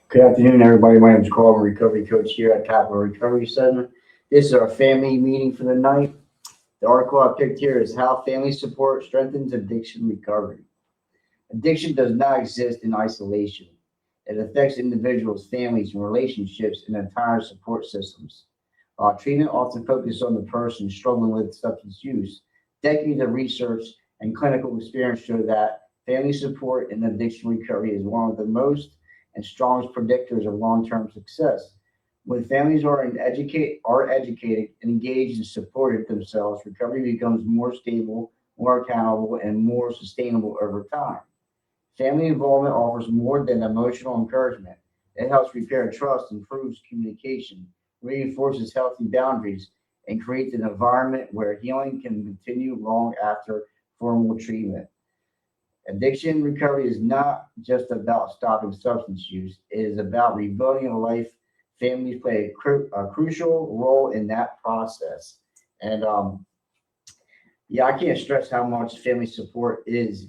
Good afternoon, everybody. My name is Carl, I'm a recovery coach here at Capital Recovery Center. This is our family meeting for the night. The article I picked here is How Family Support Strengthens Addiction Recovery. Addiction does not exist in isolation. It affects individuals, families, and relationships and entire support systems. While treatment often focuses on the person struggling with substance use, decades of research and clinical experience show that family support in addiction recovery is one of the most and strongest predictors of long-term success. When families are educated and engaged and supported themselves, recovery becomes more stable, more accountable, and more sustainable over time. Family involvement offers more than emotional encouragement. It helps repair trust, improves communication, reinforces healthy boundaries, and creates an environment where healing can continue long after formal treatment. Addiction recovery is not just about stopping substance use, it is about rebuilding a life. Families play a crucial role in that process. And yeah, I can't stress how much family support is,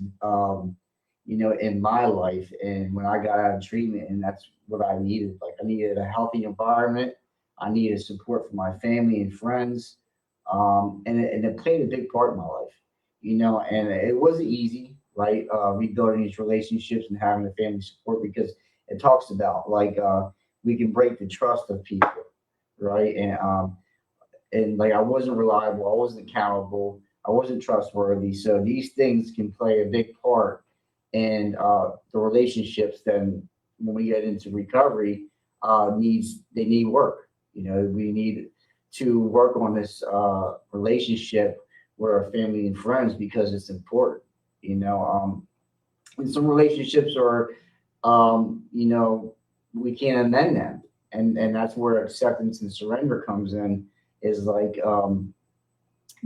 in my life. And when I got out of treatment, and that's what I needed. Like I needed a healthy environment. I needed support from my family and friends. And it played a big part in my life, and it wasn't easy, right? Rebuilding these relationships and having the family support because it talks about we can break the trust of people, right? And like I wasn't reliable, I wasn't accountable, I wasn't trustworthy. So these things can play a big part in the relationships. Then when we get into recovery, they need work. We need to work on this relationship with our family and friends because it's important. And some relationships are, we can't amend them, and that's where acceptance and surrender comes in. Is like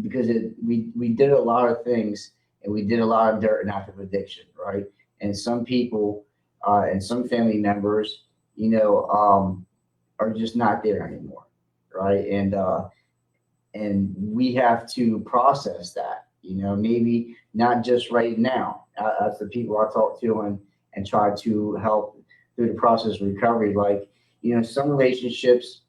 because we did a lot of things and we did a lot of dirt and active addiction, right? And some people and some family members, are just not there anymore, right? And we have to process that, maybe not just right now. That's the people I talk to and try to help through the process of recovery. Like, some relationships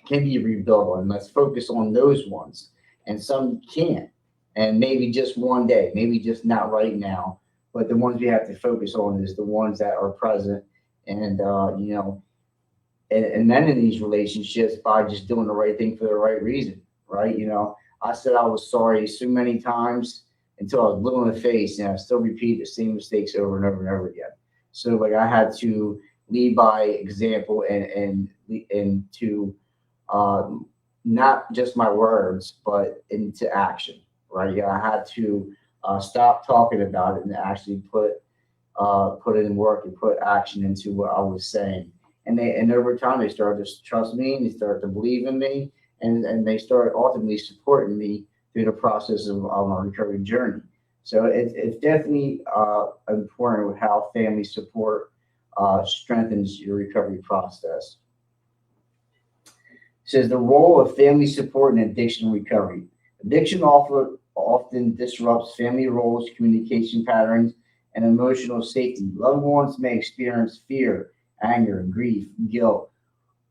can be rebuilt, and let's focus on those ones. And some can't. And maybe just one day, maybe just not right now. But the ones we have to focus on is the ones that are present and, and then in these relationships by just doing the right thing for the right reason, right? I said I was sorry so many times until I was blue in the face, and I still repeat the same mistakes over and over and over again. So like I had to lead by example and to not just my words, but into action, right? Yeah, I had to stop talking about it and actually put it in work and put action into what I was saying. And over time they started to trust me and they started to believe in me and they started ultimately supporting me through the process of my recovery journey. So it's definitely important with how family support strengthens your recovery process. It says the role of family support in addiction recovery. Addiction often disrupts family roles, communication patterns, and emotional safety. Loved ones may experience fear, anger, grief, guilt,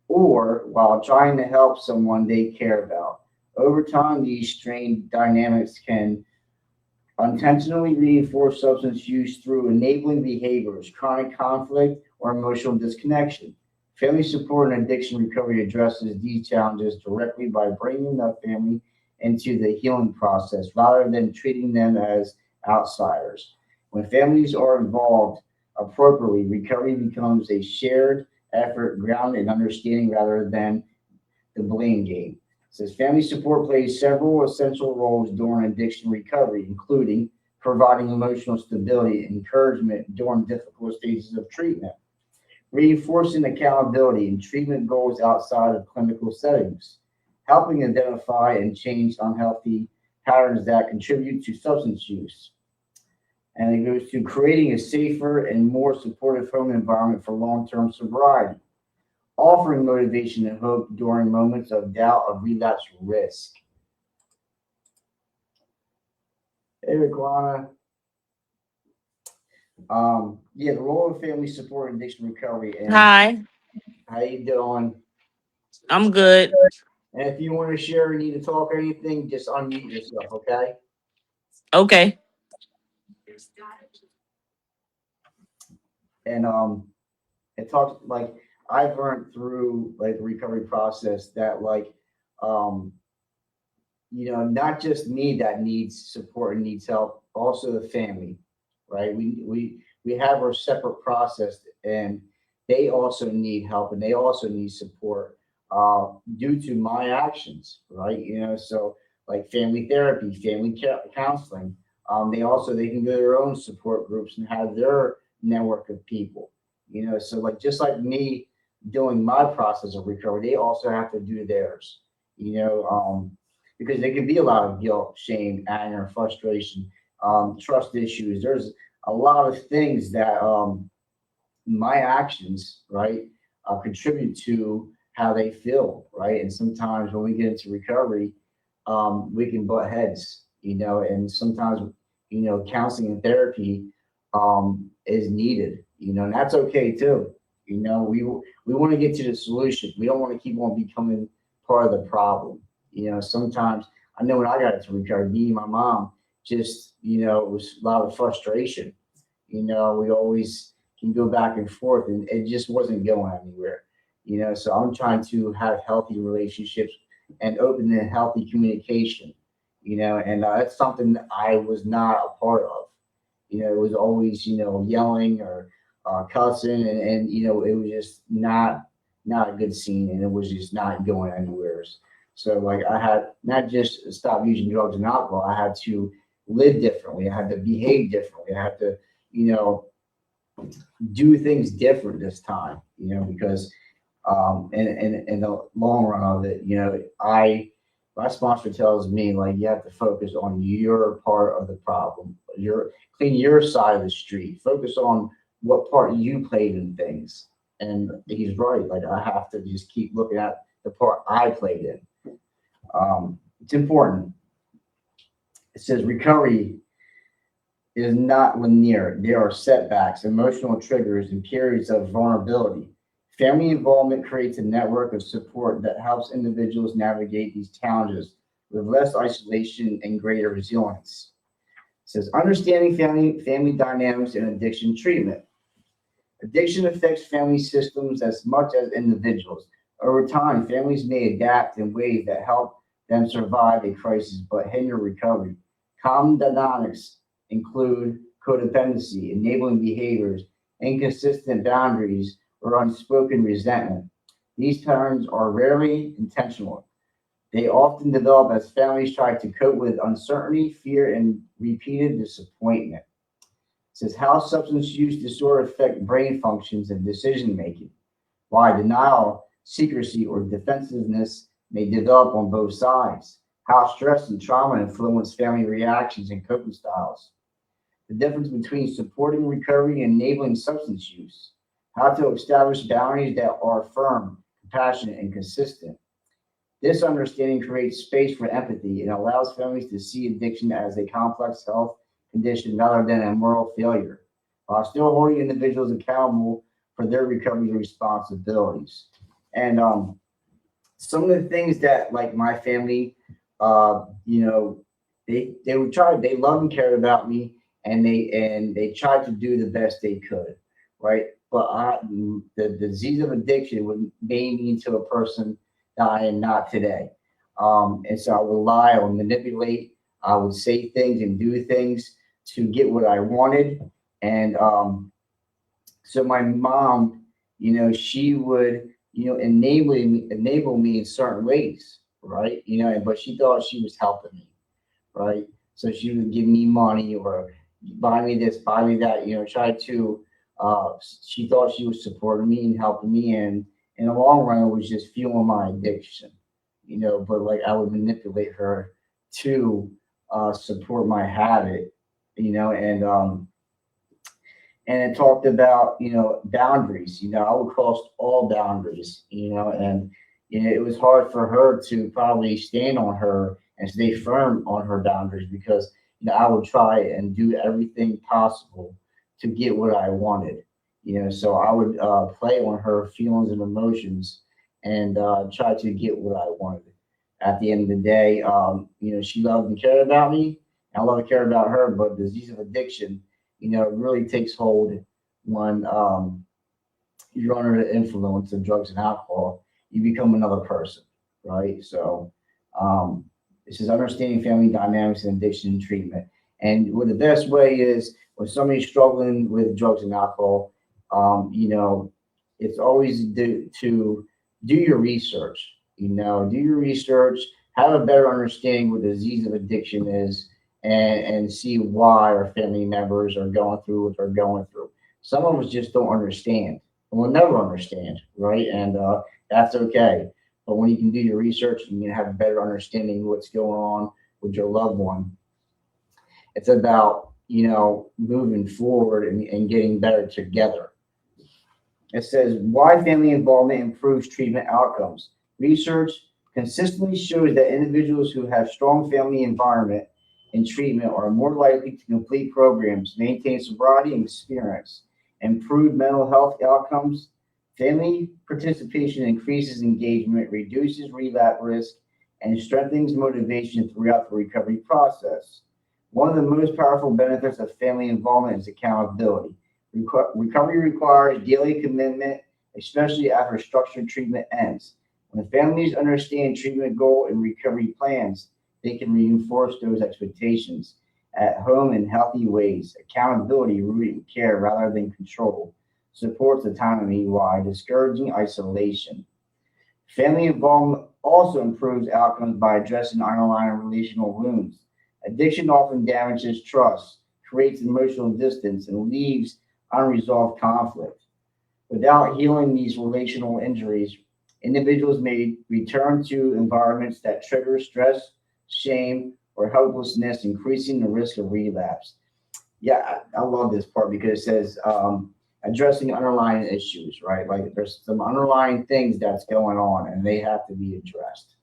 or while trying to help someone they care about. Over time, these strained dynamics can unintentionally reinforce substance use through enabling behaviors, chronic conflict, or emotional disconnection. Family support and addiction recovery addresses these challenges directly by bringing the family into the healing process rather than treating them as outsiders. When families are involved appropriately, recovery becomes a shared effort grounded in understanding rather than the blame game. It says family support plays several essential roles during addiction recovery, including providing emotional stability and encouragement during difficult stages of treatment, reinforcing accountability and treatment goals outside of clinical settings, helping identify and change unhealthy patterns that contribute to substance use. And it goes to creating a safer and more supportive home environment for long term sobriety, offering motivation and hope during moments of doubt of relapse risk. Hey, Raquana. Yeah, the role of family support in addiction recovery. And Hi, how you doing? I'm good. And if you want to share or need to talk or anything, just unmute yourself, okay? Okay. And it talks like I've learned through like the recovery process that um not just me that needs support and needs help, also the family, right? We have our separate process, and they also need help and they also need support due to my actions, right? So like family therapy, counseling. They can go to their own support groups and have their network of people. So like just like me doing my process of recovery, they also have to do theirs. You know, because there can be a lot of guilt, shame, anger, frustration, trust issues. There's a lot of things that my actions, right, contribute to how they feel, right? And sometimes when we get into recovery, we can butt heads, and sometimes, counseling and therapy is needed, and that's okay too. We want to get to the solution. We don't want to keep on becoming part of the problem. Sometimes I know when I got into recovery, me and my mom just, it was a lot of frustration. We always can go back and forth, and it just wasn't going anywhere. So I'm trying to have healthy relationships and open and healthy communication. And that's something that I was not a part of. It was always, yelling or cussing, and it was just not a good scene, and it was just not going anywhere. So like I had not just stop using drugs and alcohol, I had to live differently. I had to behave differently. I had to, you know, do things different this time, because in the long run of it, my sponsor tells me like you have to focus on your part of the problem, clean your side of the street, focus on what part you played in things. And he's right. Like I have to just keep looking at the part I played in. It's important. It says recovery is not linear. There are setbacks, emotional triggers, and periods of vulnerability. Family involvement creates a network of support that helps individuals navigate these challenges with less isolation and greater resilience. It says understanding family dynamics and addiction treatment. Addiction affects family systems as much as individuals. Over time, families may adapt in ways that help them survive a crisis but hinder recovery. Common dynamics include codependency, enabling behaviors, inconsistent boundaries, or unspoken resentment. These patterns are rarely intentional. They often develop as families try to cope with uncertainty, fear, and repeated disappointment. It says how substance use disorder affect brain functions and decision making. Why denial, secrecy, or defensiveness may develop on both sides. How stress and trauma influence family reactions and coping styles. The difference between supporting recovery and enabling substance use. How to establish boundaries that are firm, compassionate, and consistent. This understanding creates space for empathy and allows families to see addiction as a complex health condition rather than a moral failure, while still holding individuals accountable for their recovery responsibilities. And some of the things that like my family, uh, you know, they would try, they loved and cared about me, and they tried to do the best they could, right? But the disease of addiction would made me into a person that I am not today. And so I would lie, I would manipulate, I would say things and do things to get what I wanted. And so my mom, she would, enable me in certain ways, right? But she thought she was helping me, right? So she would give me money or buy me this, buy me that, try to, she thought she was supporting me and helping me. And in the long run, it was just fueling my addiction, but like I would manipulate her to support my habit, and it talked about boundaries. I would cross all boundaries, and it was hard for her to probably stand on her and stay firm on her boundaries because I would try and do everything possible to get what I wanted. So I would play on her feelings and emotions and try to get what I wanted. At the end of the day, she loved and cared about me. And I love and care about her, but the disease of addiction, really takes hold when you're under the influence of drugs and alcohol. You become another person, right? So this is understanding family dynamics and addiction and treatment. And what the best way is when somebody's struggling with drugs and alcohol, it's always to do your research. Do your research, have a better understanding what the disease of addiction is, and see why our family members are going through what they're going through. Some of us just don't understand. We'll never understand, right? And that's okay. But when you can do your research and you have a better understanding of what's going on with your loved one, it's about moving forward and getting better together. It says why family involvement improves treatment outcomes. Research consistently shows that individuals who have strong family environment in treatment are more likely to complete programs, maintain sobriety and experience, improve mental health outcomes. Family participation increases engagement, reduces relapse risk, and strengthens motivation throughout the recovery process. One of the most powerful benefits of family involvement is accountability. Recovery requires daily commitment, especially after structured treatment ends. When families understand treatment goal and recovery plans, they can reinforce those expectations at home in healthy ways. Accountability, rooted in care rather than control, supports autonomy while discouraging isolation. Family involvement also improves outcomes by addressing underlying relational wounds. Addiction often damages trust, creates emotional distance, and leaves unresolved conflict. Without healing these relational injuries, individuals may return to environments that trigger stress, shame, or helplessness, increasing the risk of relapse. Yeah, I love this part because it says addressing underlying issues, right? Like there's some underlying things that's going on and they have to be addressed.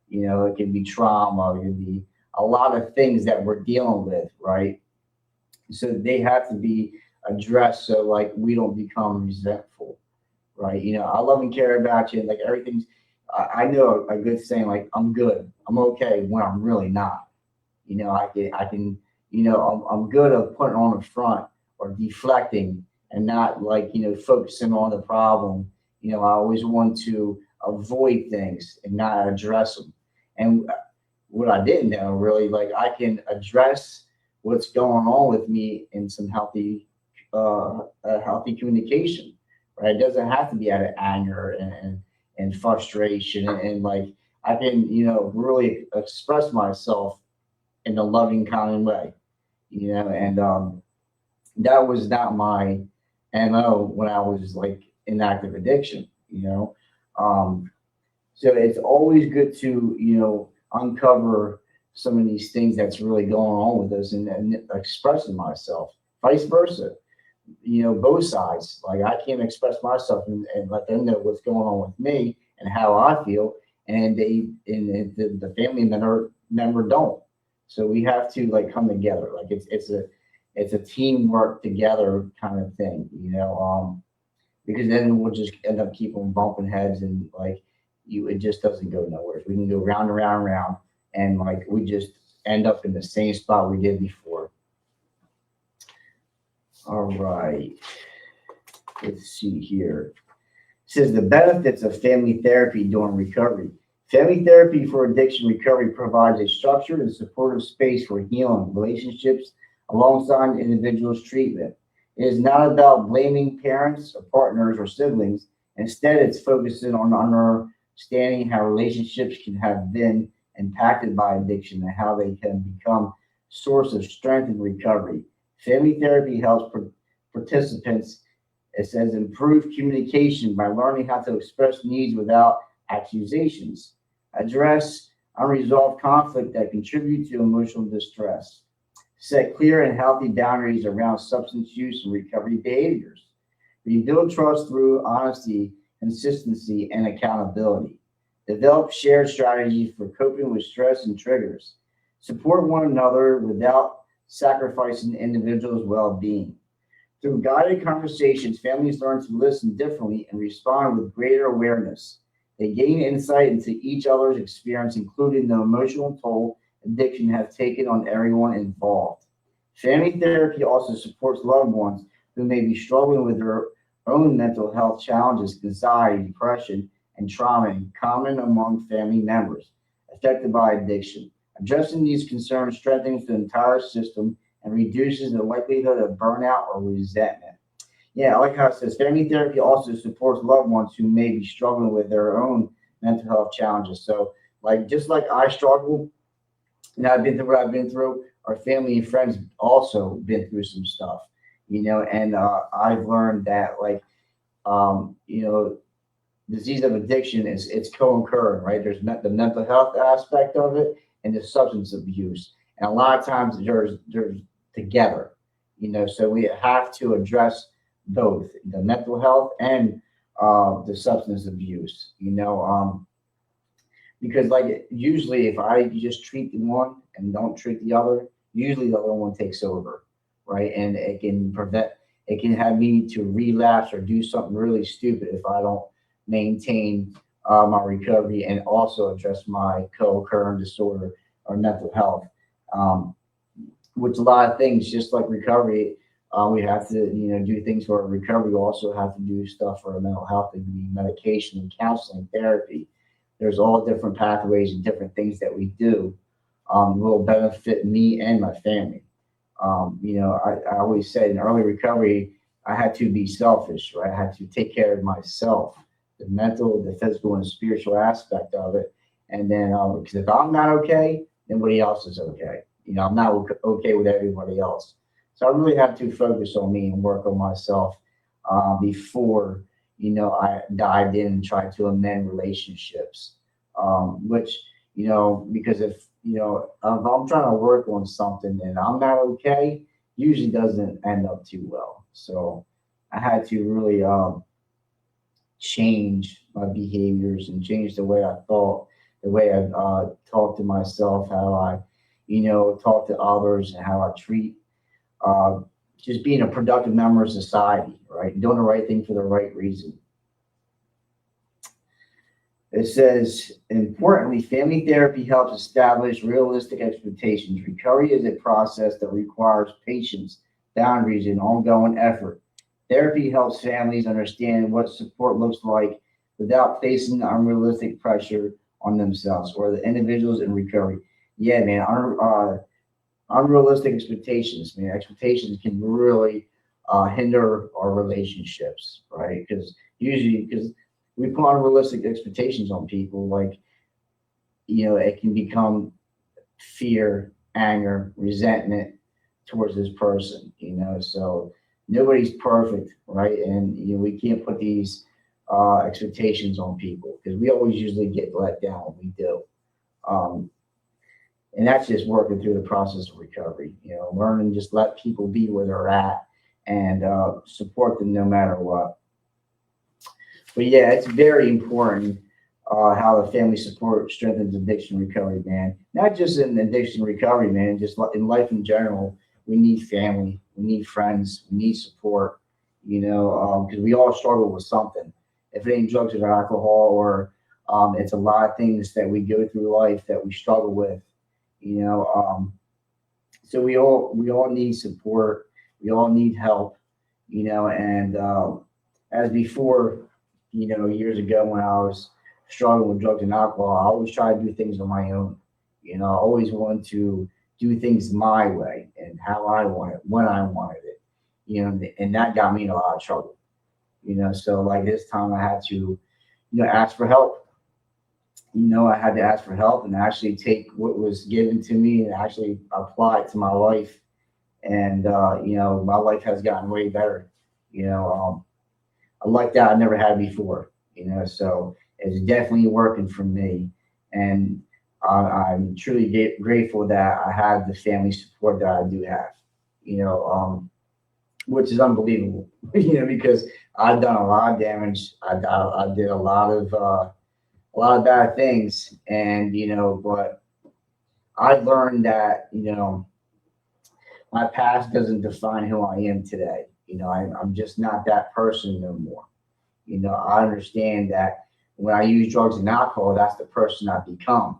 It can be trauma, it can be a lot of things that we're dealing with, right? So they have to be addressed so like we don't become resentful, right? I love and care about you. Like everything's, I know a good saying like I'm good, I'm okay when I'm really not. I'm good at putting on the front or deflecting and not like focusing on the problem. I always want to avoid things and not address them. And what I didn't know really, like I can address what's going on with me in some healthy communication, right? It doesn't have to be out of anger and frustration and like I can, really express myself in a loving, kind way, and that was not my MO when I was like in active addiction. So it's always good to, uncover some of these things that's really going on with us and expressing myself, vice versa. Both sides. Like I can't express myself and let them know what's going on with me and how I feel, and the family member don't. So we have to like come together. Like it's a teamwork together kind of thing, because then we'll just end up keeping bumping heads and like it just doesn't go nowhere. We can go round and round and round, and like we just end up in the same spot we did before. All right, let's see here. It says the benefits of family therapy during recovery. Family therapy for addiction recovery provides a structured and supportive space for healing relationships alongside individuals' treatment. It is not about blaming parents or partners or siblings. Instead, it's focusing on understanding how relationships can have been impacted by addiction and how they can become source of strength and recovery. Family therapy helps participants, it says, improve communication by learning how to express needs without accusations, address unresolved conflict that contribute to emotional distress, set clear and healthy boundaries around substance use and recovery behaviors, rebuild trust through honesty, consistency, and accountability, develop shared strategies for coping with stress and triggers, support one another without sacrificing individuals' well-being, Through guided conversations, families learn to listen differently and respond with greater awareness. They gain insight into each other's experience, including the emotional toll addiction has taken on everyone involved. Family therapy also supports loved ones who may be struggling with their own mental health challenges, anxiety, depression, and trauma common among family members affected by addiction. Addressing these concerns strengthens the entire system and reduces the likelihood of burnout or resentment. Yeah, I like how it says family therapy also supports loved ones who may be struggling with their own mental health challenges. So, like just like I struggle, and I've been through what I've been through, our family and friends also been through some stuff, and I've learned that um, you know, disease of addiction is it's co-occurring, right? There's the mental health aspect of it and the substance abuse, and a lot of times there's together, So we have to address both the mental health and the substance abuse, because like usually if I just treat the one and don't treat the other, usually the other one takes over, right? And it can have me to relapse or do something really stupid if I don't maintain my recovery and also address my co-occurring disorder or mental health. Um, which a lot of things, just like recovery, we have to, do things for our recovery. We also have to do stuff for our mental health. It can be medication and counseling, therapy. There's all different pathways and different things that we do will benefit me and my family. I always said in early recovery, I had to be selfish, right? I had to take care of myself, the mental, the physical, and spiritual aspect of it. And then, because if I'm not okay, then nobody else is okay. I'm not okay with everybody else. So I really have to focus on me and work on myself before, I dived in and tried to amend relationships. Which, because if I'm trying to work on something and I'm not okay, usually doesn't end up too well. So I had to really change my behaviors and change the way I thought, the way I talk to myself, how I, talk to others, and how I treat uh, just being a productive member of society, right? Doing the right thing for the right reason. It says, importantly, family therapy helps establish realistic expectations. Recovery is a process that requires patience, boundaries, and ongoing effort. Therapy helps families understand what support looks like without facing unrealistic pressure on themselves or the individuals in recovery. Yeah, man, unrealistic expectations, man. Expectations can really hinder our relationships, right? Because we put unrealistic expectations on people, like it can become fear, anger, resentment towards this person, So nobody's perfect, right? And we can't put these expectations on people because we always usually get let down. We do. Um, and that's just working through the process of recovery, learning just let people be where they're at and support them no matter what. But yeah, it's very important how the family support strengthens addiction recovery, man. Not just in addiction recovery, man, just in life in general. We need family, we need friends, we need support, because we all struggle with something. If it ain't drugs or alcohol, or it's a lot of things that we go through life that we struggle with, you know. So we all need support, we all need help, and as before, years ago when I was struggling with drugs and alcohol, I always tried to do things on my own. I always wanted to do things my way and how I wanted, when I wanted it, and that got me in a lot of trouble, So like this time I had to, ask for help. I had to ask for help and actually take what was given to me and actually apply it to my life. And, my life has gotten way better. Like that I never had before, So it's definitely working for me, and I'm truly grateful that I have the family support that I do have, which is unbelievable, because I've done a lot of damage. I did a lot of bad things, and but I learned that my past doesn't define who I am today. You know, I'm just not that person no more. You know, I understand that when I use drugs and alcohol, that's the person I've become.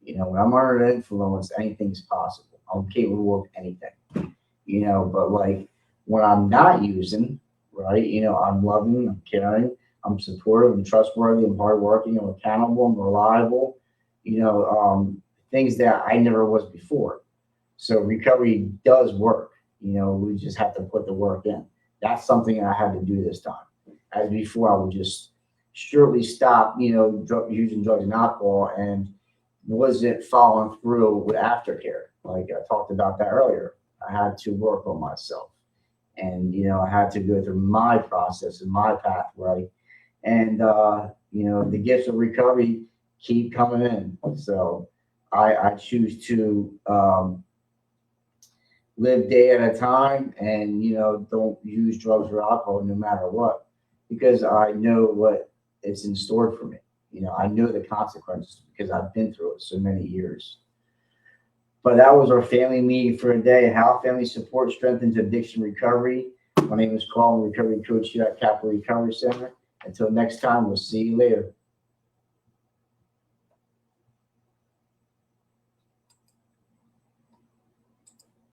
You know, when I'm under the influence, anything's possible. I'm capable of anything. You know, but like when I'm not using, right? You know, I'm loving, I'm caring, I'm supportive, I'm trustworthy, I'm hardworking, I'm accountable, I'm reliable. You know, things that I never was before. So recovery does work. You know, we just have to put the work in. That's something I had to do this time. As before, I would just surely stop, you know, using drugs and alcohol and wasn't following through with aftercare. Like I talked about that earlier. I had to work on myself. And, you know, I had to go through my process and my pathway. And, you know, the gifts of recovery keep coming in. So I choose to live day at a time and, you know, don't use drugs or alcohol no matter what, because I know what is in store for me. You know, I know the consequences because I've been through it so many years. But that was our family meeting for a day. How family support strengthens addiction recovery. My name is Carl, I'm a recovery coach here at Capital Recovery Center. Until next time, we'll see you later.